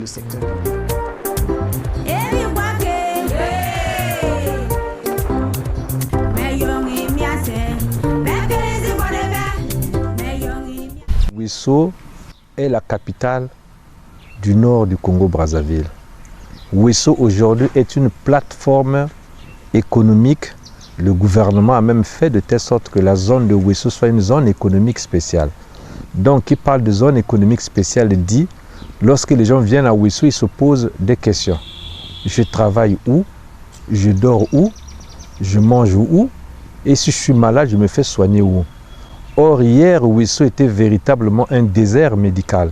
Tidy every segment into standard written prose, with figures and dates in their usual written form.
le secteur. Ouesso est la capitale du nord du Congo-Brazzaville. Ouesso aujourd'hui est une plateforme économique. Le gouvernement a même fait de telle sorte que la zone de Ouesso soit une zone économique spéciale. Donc, qui parle de zone économique spéciale dit, lorsque les gens viennent à Ouesso, ils se posent des questions. Je travaille où? Je dors où? Je mange où? Et si je suis malade, je me fais soigner où? Or, hier, Ouesso était véritablement un désert médical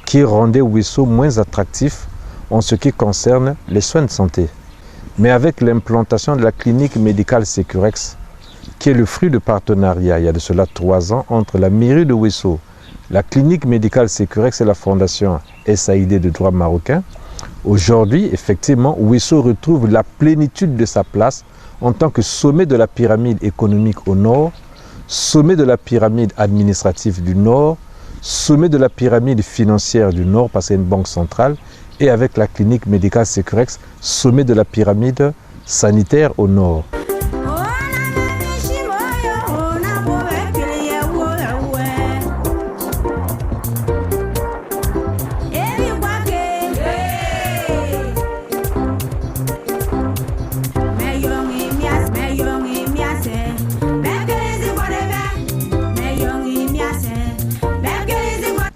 qui rendait Ouesso moins attractif en ce qui concerne les soins de santé. Mais avec l'implantation de la clinique médicale Sécurex, qui est le fruit de partenariat, il y a de cela 3 ans, entre la mairie de Ouesso, la clinique médicale Sécurex et la fondation SAID de droit marocain, aujourd'hui, effectivement, Ouesso retrouve la plénitude de sa place en tant que sommet de la pyramide économique au nord, sommet de la pyramide administrative du nord, sommet de la pyramide financière du nord, parce qu'il y a une banque centrale, et avec la clinique médicale Sécurex, sommet de la pyramide sanitaire au nord.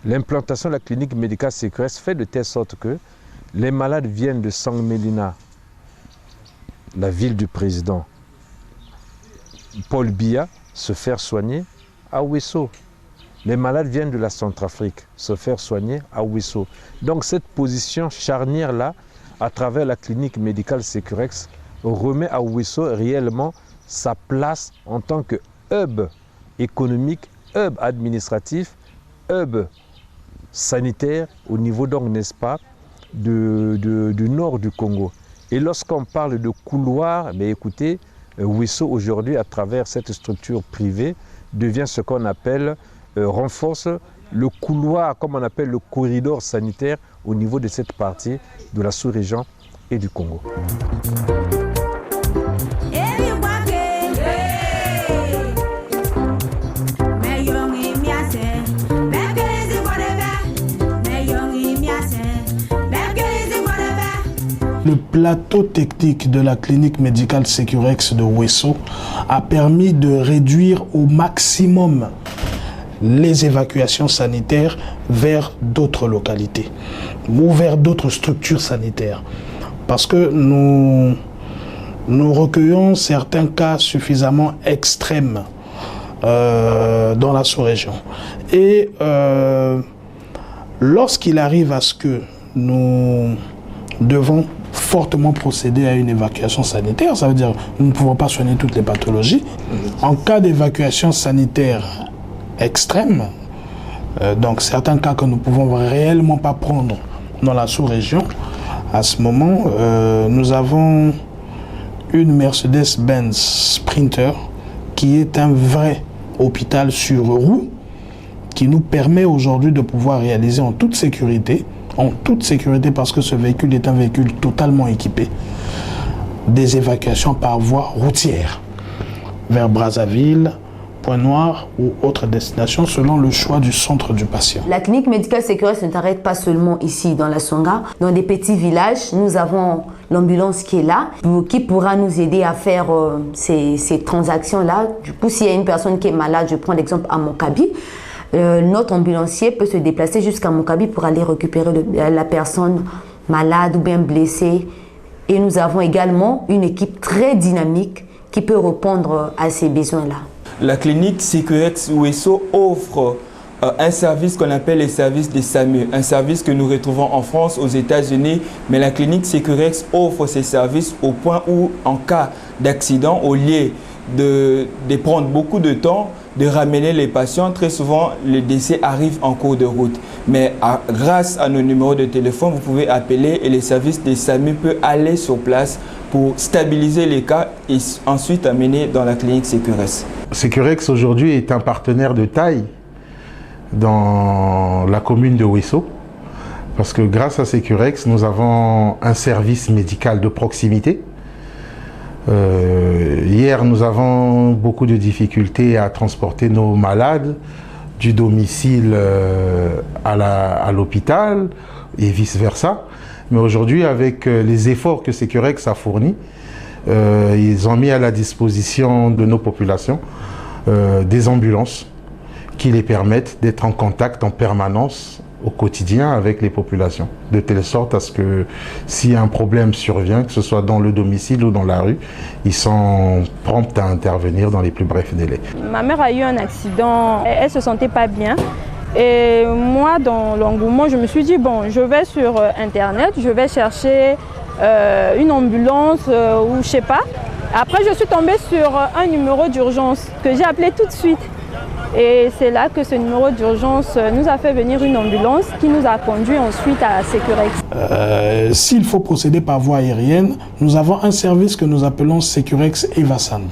L'implantation de la clinique médicale Sécurex fait de telle sorte que les malades viennent de Sangmelina, la ville du président Paul Biya, se faire soigner à Ouesso. Les malades viennent de la Centrafrique, se faire soigner à Ouesso. Donc cette position charnière-là, à travers la clinique médicale Sécurex, remet à Ouesso réellement sa place en tant que hub économique, hub administratif, hub sanitaire au niveau donc, n'est-ce pas, du nord du Congo. Et lorsqu'on parle de couloir, bien écoutez, Ouesso aujourd'hui, à travers cette structure privée, devient ce qu'on appelle, renforce le couloir, comme on appelle le corridor sanitaire au niveau de cette partie de la sous-région et du Congo. Le plateau technique de la clinique médicale Sécurex de Ouesso a permis de réduire au maximum les évacuations sanitaires vers d'autres localités ou vers d'autres structures sanitaires. Parce que nous recueillons certains cas suffisamment extrêmes dans la sous-région. Et lorsqu'il arrive à ce que nous devons fortement procéder à une évacuation sanitaire, ça veut dire que nous ne pouvons pas soigner toutes les pathologies. En cas d'évacuation sanitaire extrême, donc certains cas que nous ne pouvons réellement pas prendre dans la sous-région, à ce moment, nous avons une Mercedes-Benz Sprinter qui est un vrai hôpital sur roue qui nous permet aujourd'hui de pouvoir réaliser en toute sécurité parce que ce véhicule est un véhicule totalement équipé, des évacuations par voie routière vers Brazzaville, Pointe-Noire ou autres destinations selon le choix du centre du patient. La clinique médicale Sécurex ne s'arrête pas seulement ici dans la Songa. Dans des petits villages, nous avons l'ambulance qui est là, qui pourra nous aider à faire ces transactions-là. Du coup, s'il y a une personne qui est malade, je prends l'exemple à Mokabi, notre ambulancier peut se déplacer jusqu'à Mokabi pour aller récupérer la personne malade ou bien blessée. Et nous avons également une équipe très dynamique qui peut répondre à ces besoins-là. La clinique Sécurex Ouesso offre un service qu'on appelle les services des SAMU, un service que nous retrouvons en France, aux États-Unis, mais la clinique Sécurex offre ces services au point où, en cas d'accident, au lieu de prendre beaucoup de temps, de ramener les patients, très souvent le décès arrive en cours de route. Mais grâce à nos numéros de téléphone, vous pouvez appeler et les services des SAMU peuvent aller sur place pour stabiliser les cas et ensuite amener dans la clinique Sécurex. Sécurex aujourd'hui est un partenaire de taille dans la commune de Ouesso Parce que grâce à Sécurex, nous avons un service médical de proximité. Hier, nous avons beaucoup de difficultés à transporter nos malades du domicile à l'hôpital et vice-versa. Mais aujourd'hui, avec les efforts que Sécurex a fournis, ils ont mis à la disposition de nos populations des ambulances qui les permettent d'être en contact en permanence au quotidien avec les populations, de telle sorte à ce que si un problème survient, que ce soit dans le domicile ou dans la rue, ils sont prompts à intervenir dans les plus brefs délais. Ma mère a eu un accident, elle ne se sentait pas bien. Et moi, dans l'engouement, je me suis dit, bon, je vais sur Internet, je vais chercher une ambulance ou je ne sais pas. Après, je suis tombée sur un numéro d'urgence que j'ai appelé tout de suite. Et c'est là que ce numéro d'urgence nous a fait venir une ambulance qui nous a conduit ensuite à Sécurex. S'il faut procéder par voie aérienne, nous avons un service que nous appelons Sécurex Evasan,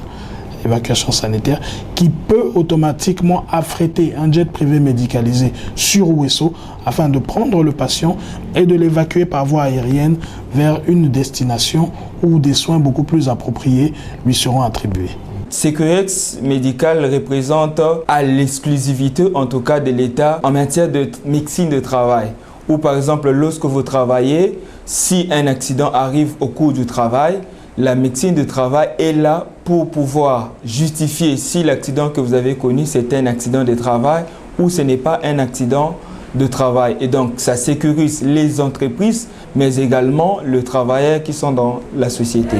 évacuation sanitaire, qui peut automatiquement affréter un jet privé médicalisé sur Ouesso afin de prendre le patient et de l'évacuer par voie aérienne vers une destination où des soins beaucoup plus appropriés lui seront attribués. Sécurex médical représente à l'exclusivité, en tout cas de l'État, en matière de médecine de travail. Ou par exemple, lorsque vous travaillez, si un accident arrive au cours du travail, la médecine de travail est là pour pouvoir justifier si l'accident que vous avez connu, c'est un accident de travail ou ce n'est pas un accident de travail. Et donc, ça sécurise les entreprises, mais également les travailleurs qui sont dans la société.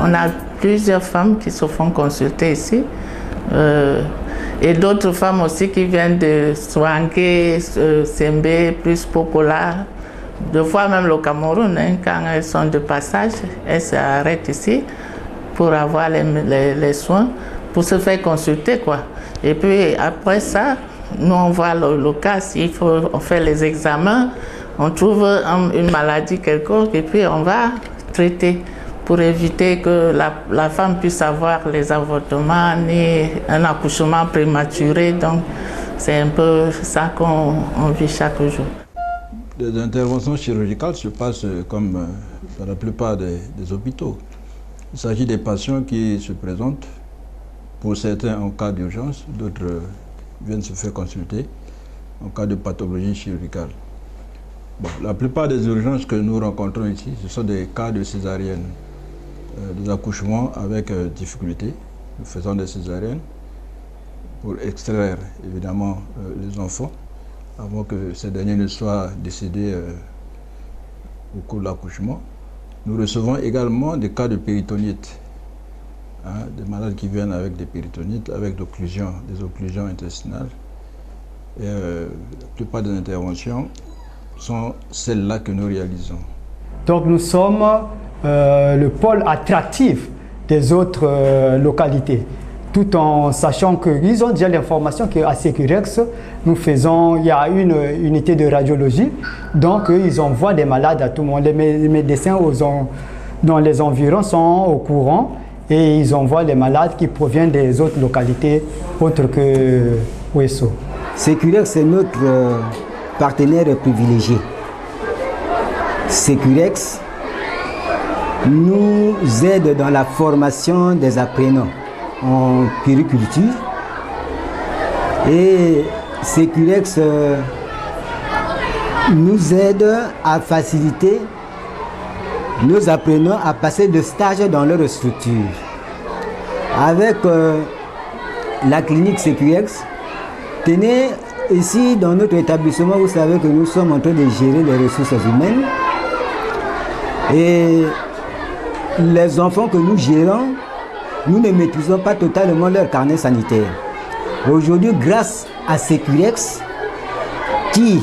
On a plusieurs femmes qui se font consulter ici et d'autres femmes aussi qui viennent de Soanké, Sembe, plus Popola, deux fois même le Cameroun, hein, quand elles sont de passage, elles s'arrêtent ici pour avoir les soins, pour se faire consulter, quoi. Et puis après ça, nous on voit le cas, s'il faut, on fait les examens, on trouve une maladie quelconque et puis on va traiter, pour éviter que la femme puisse avoir les avortements ni un accouchement prématuré. Donc, c'est un peu ça qu'on vit chaque jour. Les interventions chirurgicales se passent comme dans la plupart des hôpitaux. Il s'agit des patients qui se présentent, pour certains en cas d'urgence, d'autres viennent se faire consulter en cas de pathologie chirurgicale. Bon, la plupart des urgences que nous rencontrons ici, ce sont des cas de césarienne. Des accouchements avec difficulté. Nous faisons des césariennes pour extraire évidemment les enfants avant que ces derniers ne soient décédés au cours de l'accouchement. Nous recevons également des cas de péritonite, hein, des malades qui viennent avec des péritonites, avec des occlusions intestinales. Et la plupart des interventions sont celles-là que nous réalisons. Donc nous sommes le pôle attractif des autres localités, tout en sachant qu'ils ont déjà l'information qu'à Sécurex, il y a une unité de radiologie, donc ils envoient des malades à tout le monde. Les médecins dans les environs sont au courant et ils envoient les malades qui proviennent des autres localités autres que Ouesso. Sécurex est notre partenaire privilégié. Sécurex nous aide dans la formation des apprenants en puériculture et Sécurex nous aide à faciliter nos apprenants à passer de stage dans leur structure. Avec la clinique Sécurex, tenez, ici dans notre établissement, vous savez que nous sommes en train de gérer les ressources humaines et les enfants que nous gérons, nous ne maîtrisons pas totalement leur carnet sanitaire. Aujourd'hui, grâce à Sécurex, qui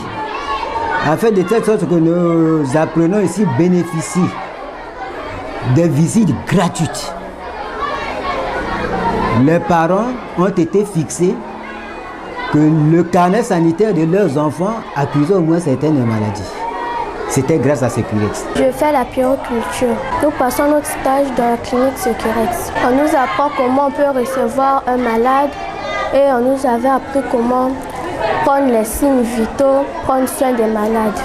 a fait de telle sorte que nos apprenants ici bénéficient des visites gratuites. Les parents ont été fixés que le carnet sanitaire de leurs enfants accusait au moins certaines maladies. c'était grâce à Sécurex. Je fais la puériculture. Nous passons notre stage dans la clinique Sécurex. On nous apprend comment on peut recevoir un malade et on nous avait appris comment prendre les signes vitaux, prendre soin des malades.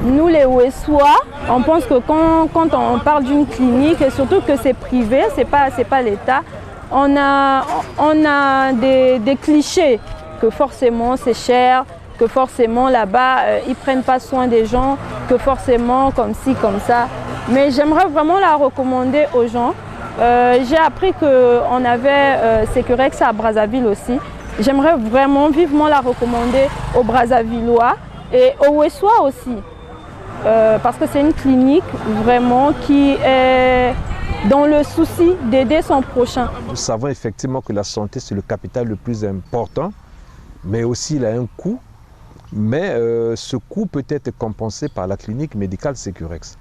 Nous les Ouessois, on pense que quand on parle d'une clinique, et surtout que c'est privé, c'est pas l'État, on a des clichés que forcément c'est cher, que forcément là-bas ils prennent pas soin des gens, que forcément comme ci, comme ça. Mais j'aimerais vraiment la recommander aux gens. J'ai appris qu'on avait Sécurex à Brazzaville aussi. J'aimerais vraiment vivement la recommander aux Brazzavillois et aux Ouessois aussi. Parce que c'est une clinique vraiment qui est dans le souci d'aider son prochain. Nous savons effectivement que la santé, c'est le capital le plus important, mais aussi il a un coût. Mais ce coût peut être compensé par la clinique médicale Sécurex.